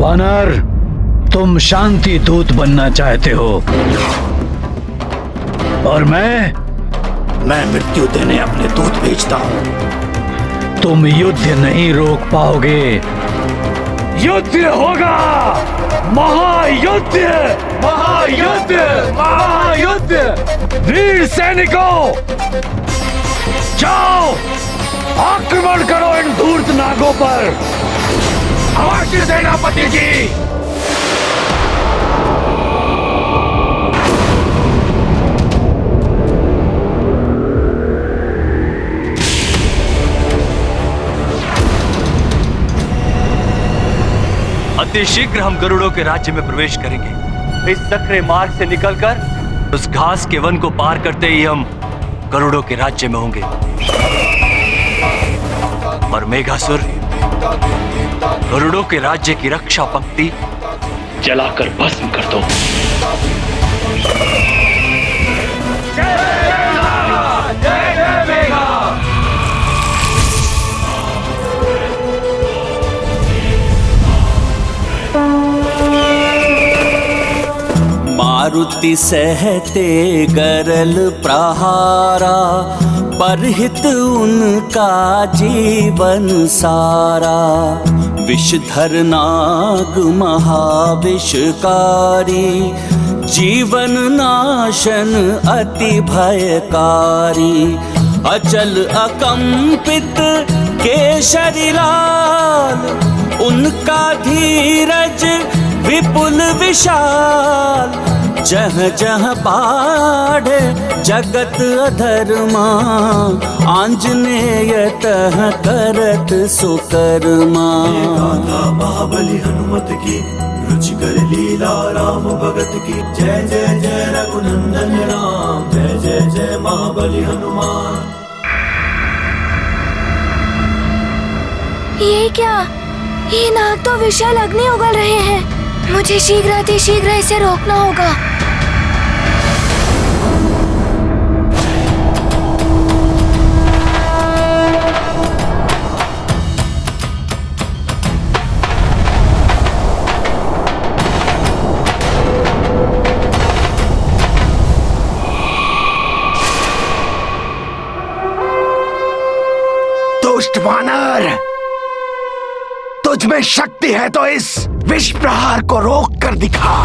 वानर, तुम शांति दूत बनना चाहते हो और मैं मृत्यु देने अपने दूत भेजता हूँ। तुम युद्ध नहीं रोक पाओगे। युद्ध होगा, महायुद्ध, महायुद्ध, महायुद्ध। वीर सैनिकों, जाओ आक्रमण करो इन धूर्त नागों पर। अवश्य सेनापति जी। अति शीघ्र हम गरुड़ों के राज्य में प्रवेश करेंगे। इस सकरे मार्ग से निकलकर उस घास के वन को पार करते ही हम गरुड़ों के राज्य में होंगे। और मेघासुर, गरुड़ों के राज्य की रक्षा पंक्ति जलाकर भस्म कर दो। मारुति सहते गरल प्रहारा, परहित उनका जीवन सारा। विषधर नाग महाविषकारी, जीवन नाशन अति भयकारी। अचल अकंपित केशरी लाल, उनका धीरज विपुल विशाल। जह जह बाढ़ जगत अधर्मा, आंजनेय तह करत सुकर्मा। महाबली हनुमत की, रुचिकर लीला राम भगत की। जय जय जय रघुनंदन राम, जय जय जय महाबली हनुमान। ये क्या? ये नाग तो विशाल अग्नि उगल रहे हैं। मुझे शीघ्र अतिशीघ्र इसे रोकना होगा। दुष्ट वानर, तुझ में शक्ति है तो इस विष प्रहार को रोक कर दिखा।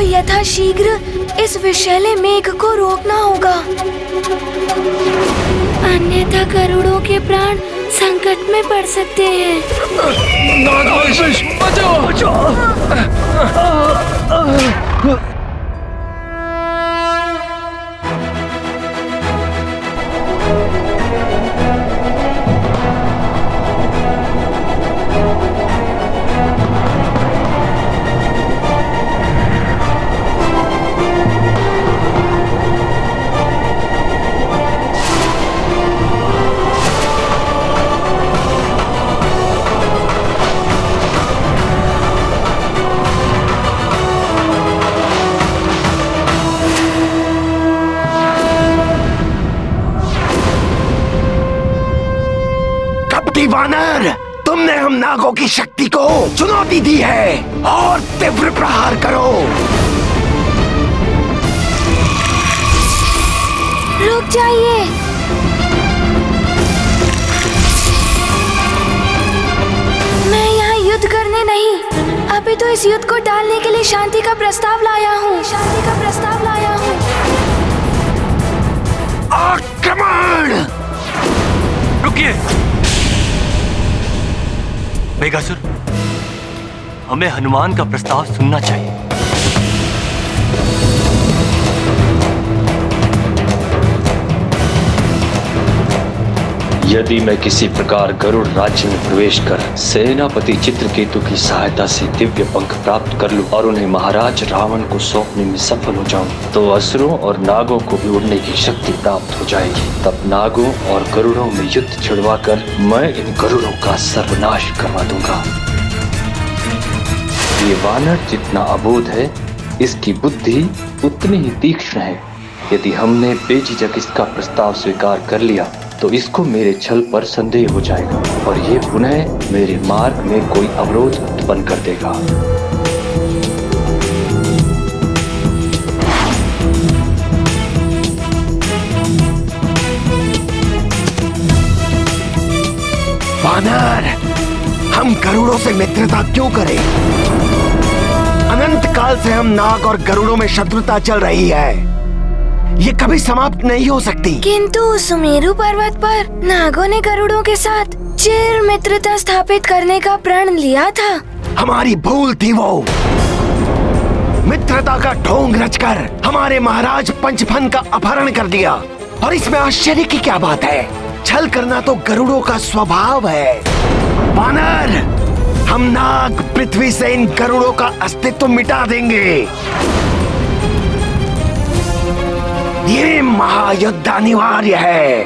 यथाशीघ्र इस विषैले मेघ को रोकना होगा, अन्यथा गरुड़ों के प्राण संकट में पड़ सकते हैं। बचाओ, बचाओ। वानर, तुमने हम नागों की शक्ति को चुनौती दी है और तीव्र प्रहार करो। रुक जाइए। मैं यहाँ युद्ध करने नहीं, अभी तो इस युद्ध को टालने के लिए शांति का प्रस्ताव लाया हूँ। शांति का प्रस्ताव लाया हूँ। आक्रमण! रुकिए मेघासुर, हमें हनुमान का प्रस्ताव सुनना चाहिए। यदि मैं किसी प्रकार गरुड़ राज्य में प्रवेश कर सेनापति चित्रकेतु की सहायता से दिव्य पंख प्राप्त कर लूं और उन्हें महाराज रावण को सौंपने में सफल हो जाऊं, तो असुरों और नागों को भी उड़ने की शक्ति प्राप्त हो जाएगी। तब नागों और गरुड़ों में युद्ध छिड़वाकर मैं इन गरुड़ों का सर्वनाश करवा दूंगा। ये वानर जितना अबोध है, इसकी बुद्धि उतनी ही तीक्ष्ण है। यदि हमने बेझिझक इसका प्रस्ताव स्वीकार कर लिया तो इसको मेरे छल पर संदेह हो जाएगा और ये पुनः मेरे मार्ग में कोई अवरोध उत्पन्न कर देगा। वानर, हम गरुड़ों से मित्रता क्यों करें? अनंत काल से हम नाग और गरुड़ों में शत्रुता चल रही है। ये कभी समाप्त नहीं हो सकती। किंतु सुमेरु पर्वत पर नागों ने गरुड़ों के साथ चिर मित्रता स्थापित करने का प्रण लिया था। हमारी भूल थी वो। मित्रता का ढोंग रचकर हमारे महाराज पंचफन का अपहरण कर दिया। और इसमें आश्चर्य की क्या बात है? छल करना तो गरुड़ों का स्वभाव है। वानर, हम नाग पृथ्वी से इन गरुड़ों का अस्तित्व मिटा देंगे। ये महायुद्ध अनिवार्य है।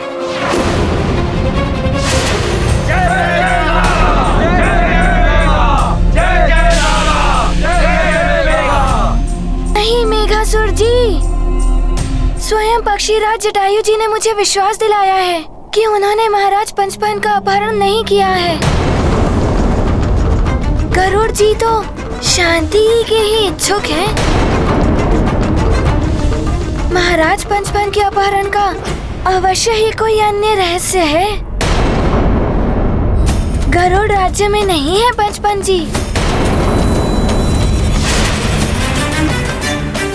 नहीं मेघासुर जी, स्वयं पक्षीराज जटायु जी ने मुझे विश्वास दिलाया है कि उन्होंने महाराज पंचफन का अपहरण नहीं किया है। गरुड़ जी तो शांति के ही इच्छुक हैं। महाराज पंचफन के अपहरण का अवश्य ही कोई अन्य रहस्य है। गरुड़ राज्य में नहीं है पंचफन जी।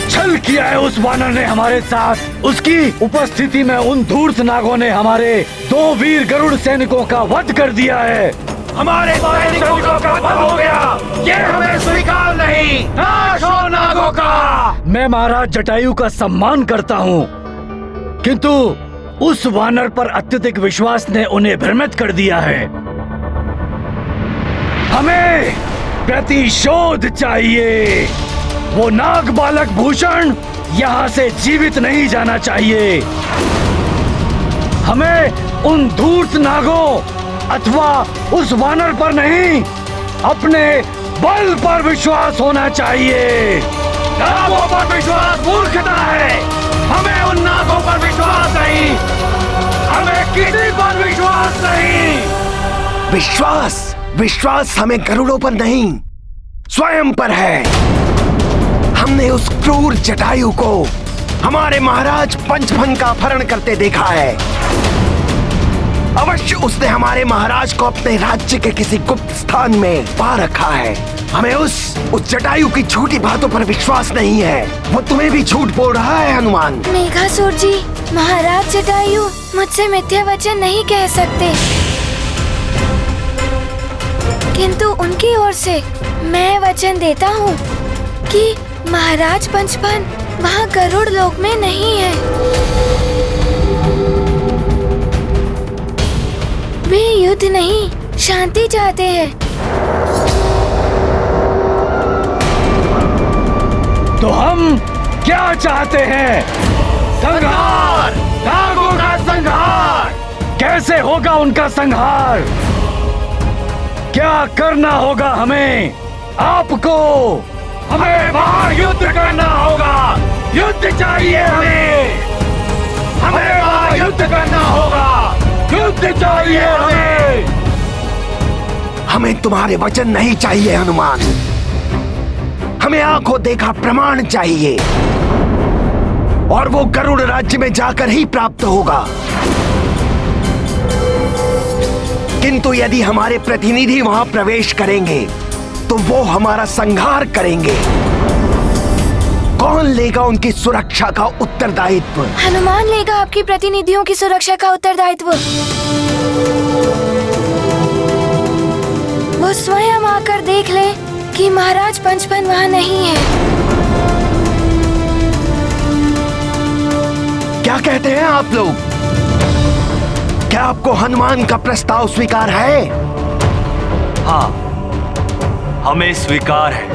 छल किया है उस वानर ने हमारे साथ। उसकी उपस्थिति में उन धूर्त नागों ने हमारे 2 वीर गरुड़ सैनिकों का वध कर दिया है। हमारे सैनिकों का वध हो गया। ये हमें स्वीकार नहीं। नाश हो नागों का। मैं महाराज जटायु का सम्मान करता हूँ, किंतु उस वानर पर अत्यधिक विश्वास ने उन्हें भ्रमित कर दिया है। हमें प्रतिशोध चाहिए। वो नाग बालक भूषण यहाँ से जीवित नहीं जाना चाहिए। हमें उन धूर्त नागों अथवा उस वानर पर नहीं, अपने बल पर विश्वास होना चाहिए। नागों पर विश्वास मूर्खता है। हमें उन नागों पर विश्वास नहीं। हमें किसी पर विश्वास नहीं। विश्वास हमें गरुड़ों पर नहीं, स्वयं पर है। हमने उस क्रूर जटायु को हमारे महाराज पंचफन का अपहरण करते देखा है। अवश्य उसने हमारे महाराज को अपने राज्य के किसी गुप्त स्थान में पा रखा है। हमें उस जटायु की झूठी बातों पर विश्वास नहीं है। वो तुम्हें भी झूठ बोल रहा है हनुमान। मेघासुर जी, महाराज जटायु मुझसे मिथ्या वचन नहीं कह सकते, किंतु उनकी ओर से मैं वचन देता हूँ कि महाराज पंचफन वहाँ गरुड़ लोक में नहीं है। वे युद्ध नहीं, शांति चाहते हैं। तो हम क्या चाहते हैं? संहार, नागों का संहार। कैसे होगा उनका संहार? क्या करना होगा हमें? आपको हमें बाहर युद्ध करना होगा। युद्ध चाहिए हमें। हमें बाहर युद्ध करना होगा। युद्ध चाहिए हमें। हमें तुम्हारे वचन नहीं चाहिए हनुमान। हमें आंखों देखा प्रमाण चाहिए, और वो गरुड़ राज्य में जाकर ही प्राप्त होगा। किंतु यदि हमारे प्रतिनिधि वहां प्रवेश करेंगे तो वो हमारा संहार करेंगे। कौन लेगा उनकी सुरक्षा का उत्तरदायित्व? हनुमान लेगा आपकी प्रतिनिधियों की सुरक्षा का उत्तरदायित्व। वो स्वयं आकर देख ले कि महाराज पंचफन वहाँ नहीं है। क्या कहते हैं आप लोग? क्या आपको हनुमान का प्रस्ताव स्वीकार है? हाँ, हमें स्वीकार है।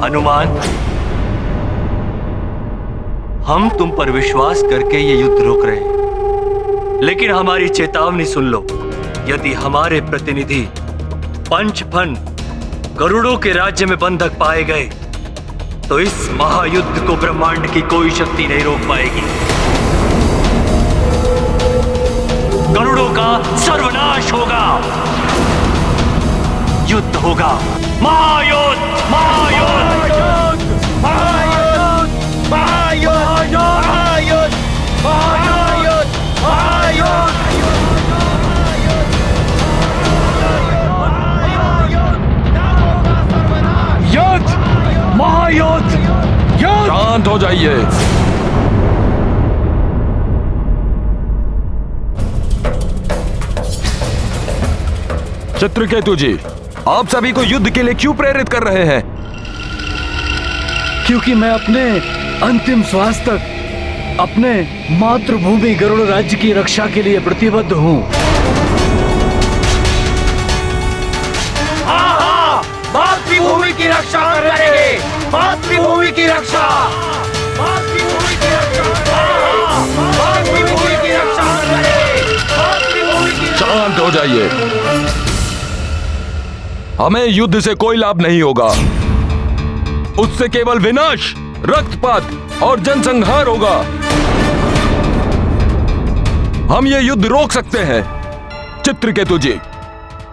हनुमान, हम तुम पर विश्वास करके ये युद्ध रोक रहे हैं, लेकिन हमारी चेतावनी सुन लो। यदि हमारे प्रतिनिधि पंचफन गरुड़ों के राज्य में बंधक पाए गए तो इस महायुद्ध को ब्रह्मांड की कोई शक्ति नहीं रोक पाएगी। गरुड़ों का सर्वनाश होगा। युद्ध होगा, महायुद्ध, महायुद्ध, महायुद्ध, महायुद्ध, महायुद्ध, महायुद्ध, महायुद्ध, युद्ध, महायुद्ध, युद्ध। शांत हो जाइए। चित्रकेतु जी, आप सभी को युद्ध के लिए क्यों प्रेरित कर रहे हैं? क्योंकि मैं अपने अंतिम श्वास तक अपने मातृभूमि गरुड़ राज्य की रक्षा के लिए प्रतिबद्ध हूँ। मातृभूमि की रक्षा करेंगे, मातृभूमि की रक्षा, मातृभूमि की रक्षा, मातृभूमि की रक्षा करेंगे, मातृभूमि की। शांत हो जाइए। हमें युद्ध से कोई लाभ नहीं होगा। उससे केवल विनाश, रक्तपात और जनसंहार होगा। हम ये युद्ध रोक सकते हैं। चित्रकेतु जी,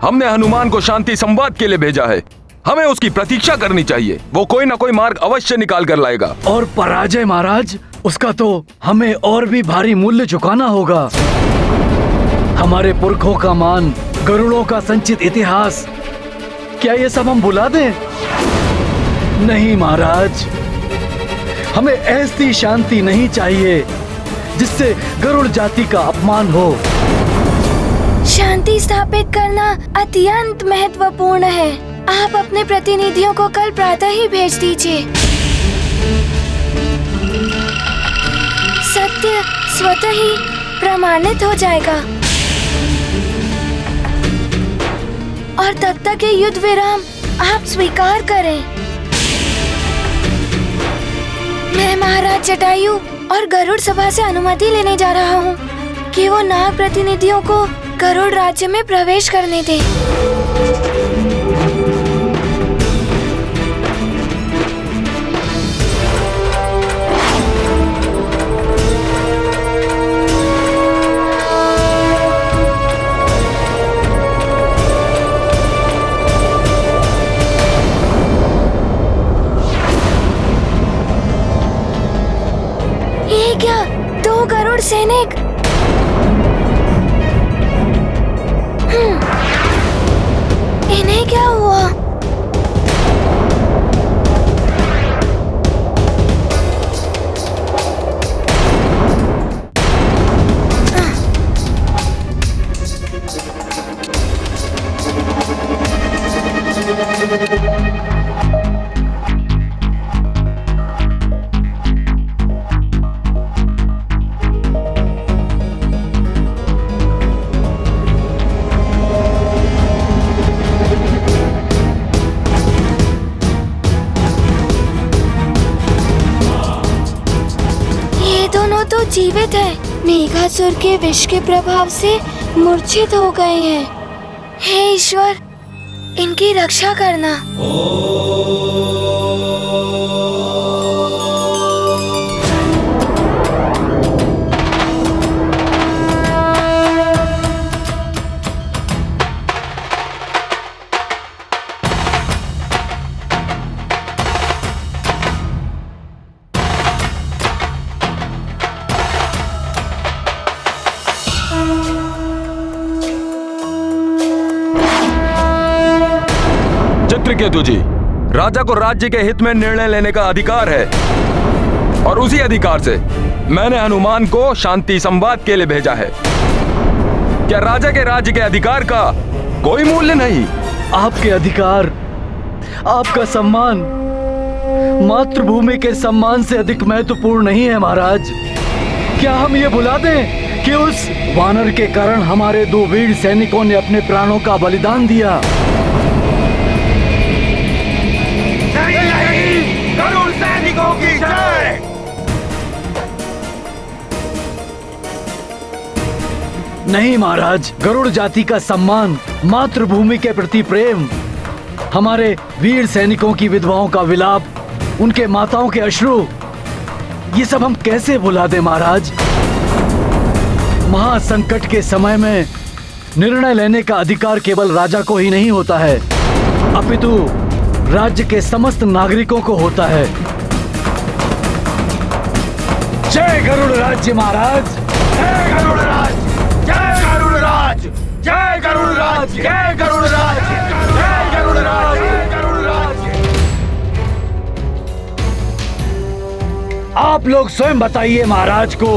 हमने हनुमान को शांति संवाद के लिए भेजा है। हमें उसकी प्रतीक्षा करनी चाहिए। वो कोई ना कोई मार्ग अवश्य निकाल कर लाएगा। और पराजय महाराज, उसका तो हमें और भी भारी मूल्य चुकाना होगा। हमारे पुरखों का मान, गरुड़ों का संचित इतिहास, क्या ये सब हम भुला दें? नहीं महाराज, हमें ऐसी शांति नहीं चाहिए जिससे गरुड़ जाति का अपमान हो। शांति स्थापित करना अत्यंत महत्वपूर्ण है। आप अपने प्रतिनिधियों को कल प्रातः ही भेज दीजिए। सत्य स्वतः ही प्रमाणित हो जाएगा और तब तक ये युद्ध विराम आप स्वीकार करें। मैं महाराज जटायु और गरुड़ सभा से अनुमति लेने जा रहा हूँ कि वो नाग प्रतिनिधियों को गरुड़ राज्य में प्रवेश करने दें। ये क्या, 2 गरुड़ सैनिक? इन्हें क्या हुआ? तो जीवित है, मेघासुर के विष के प्रभाव से मूर्छित हो गए हैं। हे ईश्वर, इनकी रक्षा करना। चित्रकेतु जी, राजा को राज्य के हित में निर्णय लेने का अधिकार है और उसी अधिकार से मैंने हनुमान को शांति संवाद के लिए भेजा है। क्या राजा के राज्य के अधिकार का कोई मूल्य नहीं? आपके अधिकार आपका सम्मान मातृभूमि के सम्मान से अधिक महत्वपूर्ण नहीं है महाराज। क्या हम ये भुला दें कि उस वानर के कारण हमारे 2 वीर सैनिकों ने अपने प्राणों का बलिदान दिया? नहीं, गरुड़ सैनिकों की जय। नहीं महाराज, गरुड़ जाति का सम्मान, मातृभूमि के प्रति प्रेम, हमारे वीर सैनिकों की विधवाओं का विलाप, उनके माताओं के अश्रु, ये सब हम कैसे भुला दें महाराज? महासंकट के समय में निर्णय लेने का अधिकार केवल राजा को ही नहीं होता है, अपितु राज्य के समस्त नागरिकों को होता है। जय गरुड़ राज्य महाराज, जय गरुड़ राज, जय गरुड़ राज, जय गरुड़ राज, जय गरुड़ राज, जय गरुड़ राज, जय गरुड़ राज। आप लोग स्वयं बताइए महाराज को,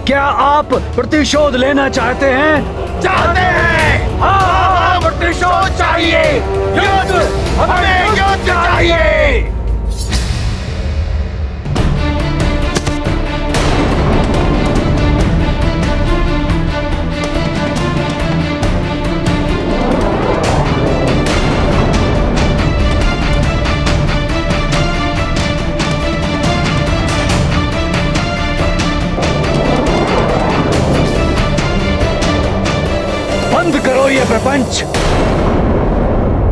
क्या आप प्रतिशोध लेना चाहते हैं? चाहते हैं, हाँ, प्रतिशोध चाहिए, युद्ध, हमें युद्ध चाहिए। बंद करो ये प्रपंच,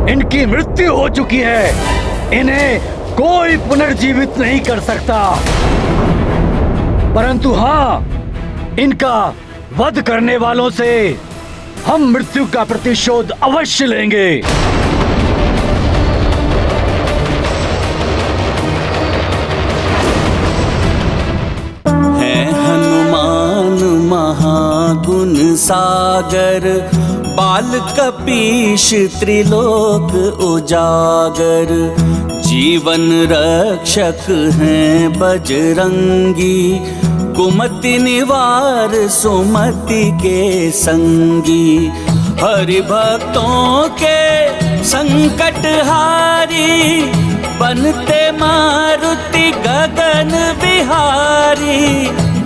इनकी मृत्यु हो चुकी है, इन्हें कोई पुनर्जीवित नहीं कर सकता। परंतु हाँ, इनका वध करने वालों से हम मृत्यु का प्रतिशोध अवश्य लेंगे। है हनुमान महागुण सागर, बाल कपीश त्रिलोक उजागर। जीवन रक्षक हैं बजरंगी, कुमति निवार सुमति के संगी। हरि भक्तों के संकट हारी, बनते मारुति गगन बिहारी।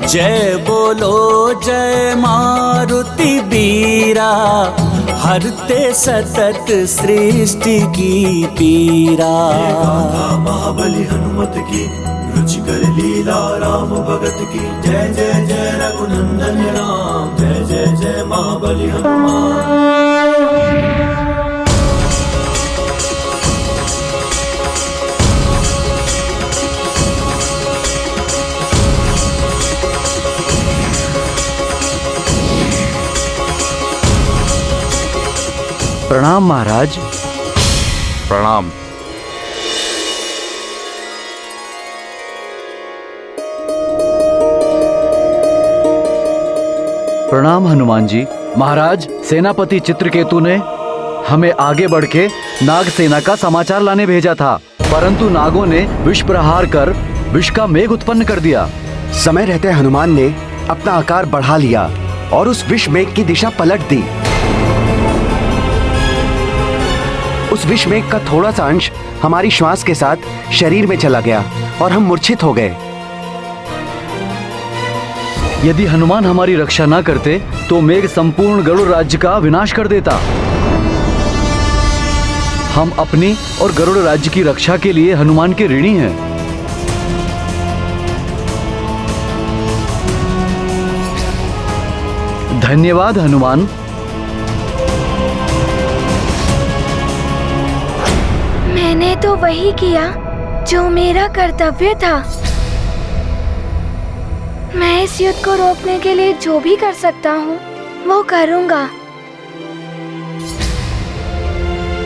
जय बोलो जय मारुति बीरा, हरते सतत सृष्टि की पीरा। महाबली हनुमत की, रुचिकर लीला राम भगत की। जय जय जय रघुनंदन राम, जय जय जय महाबली हनुमान। प्रणाम महाराज। प्रणाम। प्रणाम हनुमान जी। महाराज, सेनापति चित्रकेतु ने हमें आगे बढ़ के नाग सेना का समाचार लाने भेजा था, परंतु नागों ने विष प्रहार कर विष का मेघ उत्पन्न कर दिया। समय रहते हनुमान ने अपना आकार बढ़ा लिया और उस विष मेघ की दिशा पलट दी। उस विष मेघ का थोड़ा सा अंश हमारी श्वास के साथ शरीर में चला गया और हम मूर्छित हो गए। यदि हनुमान हमारी रक्षा न करते तो मेघ संपूर्ण गरुड़ राज्य का विनाश कर देता। हम अपनी और गरुड़ राज्य की रक्षा के लिए हनुमान के ऋणी हैं। धन्यवाद हनुमान। मैंने तो वही किया जो मेरा कर्तव्य था। मैं इस युद्ध को रोकने के लिए जो भी कर सकता हूँ वो करूँगा,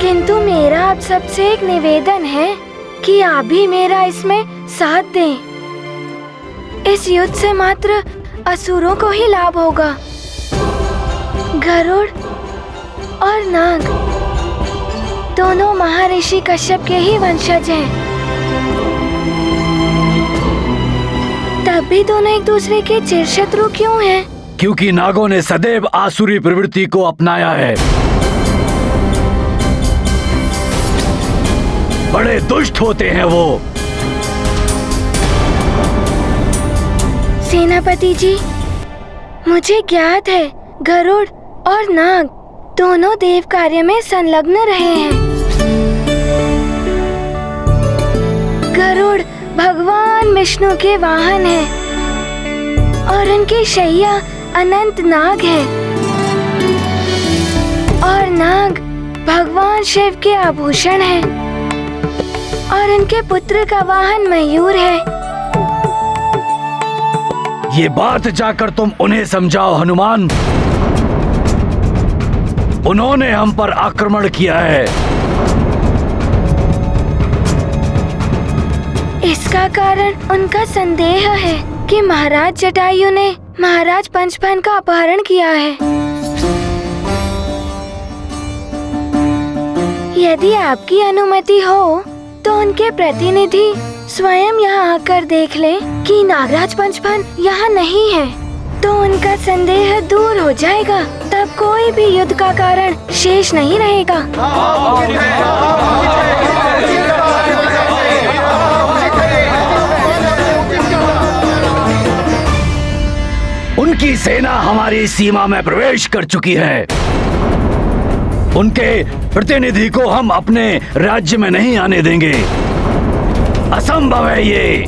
किंतु मेरा आप सबसे एक निवेदन है कि आप भी मेरा इसमें साथ दें। इस युद्ध से मात्र असुरों को ही लाभ होगा। गरुड़ और नाग दोनों महर्षि कश्यप के ही वंशज हैं। तब भी दोनों एक दूसरे के चिरशत्रु क्यों हैं? क्योंकि नागों ने सदैव आसुरी प्रवृत्ति को अपनाया है। बड़े दुष्ट होते हैं वो। सेनापति जी, मुझे ज्ञात है गरुड़ और नाग दोनों देव कार्य में संलग्न रहे हैं। गरुड़ भगवान विष्णु के वाहन है और उनकी शैया अनंत नाग है, और नाग भगवान शिव के आभूषण है, और उनके पुत्र का वाहन मयूर है। ये बात जाकर तुम उन्हें समझाओ हनुमान। उन्होंने हम पर आक्रमण किया है। इसका कारण उनका संदेह है कि महाराज जटायु ने महाराज पंचफन का अपहरण किया है। यदि आपकी अनुमति हो तो उनके प्रतिनिधि स्वयं यहाँ आकर देख ले कि नागराज पंचफन यहाँ नहीं है, तो उनका संदेह दूर हो जाएगा। तब कोई भी युद्ध का कारण शेष नहीं रहेगा। उनकी सेना हमारी सीमा में प्रवेश कर चुकी है। उनके प्रतिनिधि को हम अपने राज्य में नहीं आने देंगे। असंभव है ये।